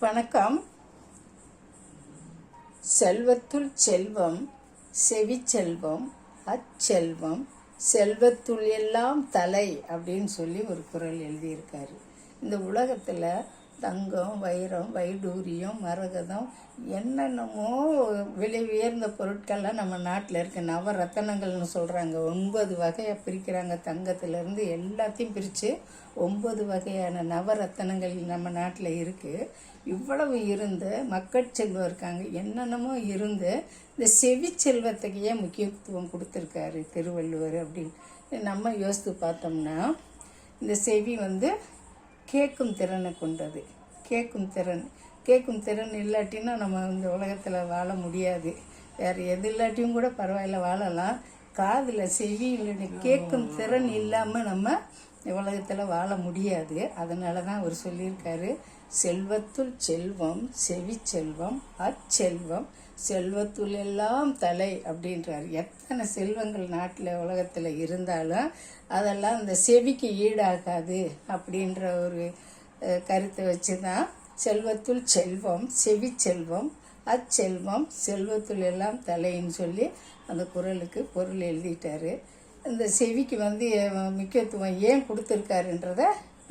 வணக்கம். செல்வத்துள் செல்வம் செவிச்செல்வம் அச்செல்வம் செல்வத்துள் எல்லாம் தலை அப்படின்னு சொல்லி ஒரு குறள் எழுதியிருக்காரு. இந்த உலகத்தில் தங்கம், வைரம், வைடூரியம், மரகதம் என்னென்னமோ விலை உயர்ந்த பொருட்கள்லாம் நம்ம நாட்டில் இருக்க நவரத்தனங்கள்னு சொல்கிறாங்க. 9 வகையாக பிரிக்கிறாங்க. தங்கத்திலேருந்து எல்லாத்தையும் பிரித்து 9 வகையான நவரத்தனங்கள் நம்ம நாட்டில் இருக்குது. இவ்வளவு இருந்து மக்கள் செல்வம் இருக்காங்க, என்னென்னமோ இருந்து இந்த செவி செல்வத்துக்கு ஏன் முக்கியத்துவம் கொடுத்துருக்காரு திருவள்ளுவர் அப்படின்னு நம்ம யோசித்து பார்த்தோம்னா, இந்த செவி கேட்கும் திறனை கொண்டது. கேட்கும் திறன் இல்லாட்டின்னா நம்ம இந்த உலகத்தில் வாழ முடியாது. வேறு எது இல்லாட்டியும் கூட பரவாயில்ல, வாழலாம். காதில் செவியில் கேட்கும் திறன் இல்லாமல் நம்ம உலகத்தில் வாழ முடியாது. அதனால தான் அவர் சொல்லியிருக்காரு, செல்வத்துள் செல்வம் செவிச்செல்வம் அச்செல்வம் செல்வத்துள் எல்லாம் தலை அப்படின்றார். எத்தனை செல்வங்கள் நாட்டில் உலகத்தில் இருந்தாலும் அதெல்லாம் அந்த செவிக்கு ஈடாகாது அப்படின்ற ஒரு கருத்தை வச்சு தான் செல்வத்துள் செல்வம் செவிச்செல்வம் அச்செல்வம் செல்வத்துள் எல்லாம் தலைன்னு சொல்லி அந்த குறளுக்கு பொருள் எழுதிட்டாரு. இந்த செவிக்கு முக்கியத்துவம் ஏன் கொடுத்துருக்காருன்றத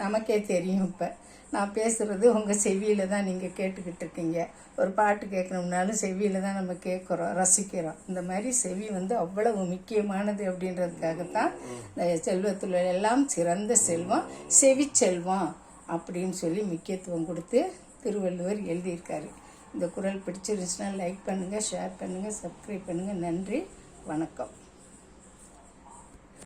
நமக்கே தெரியும். இப்போ நான் பேசுகிறது உங்கள் செவியில் தான் நீங்கள் கேட்டுக்கிட்டு இருக்கீங்க. ஒரு பாட்டு கேட்கணும்னாலும் செவியில் தான் நம்ம கேட்குறோம், ரசிக்கிறோம். இந்த மாதிரி செவி அவ்வளவு முக்கியமானது அப்படின்றதுக்காகத்தான் செல்வத்துல எல்லாம் சிறந்த செல்வம் செவிச்செல்வம் அப்படின்னு சொல்லி முக்கியத்துவம் கொடுத்து திருவள்ளுவர் எழுதியிருக்காரு. இந்த குறள் பிடிச்சிருந்துச்சுன்னா லைக் பண்ணுங்கள், ஷேர் பண்ணுங்கள், சப்ஸ்கிரைப் பண்ணுங்கள். நன்றி, வணக்கம்.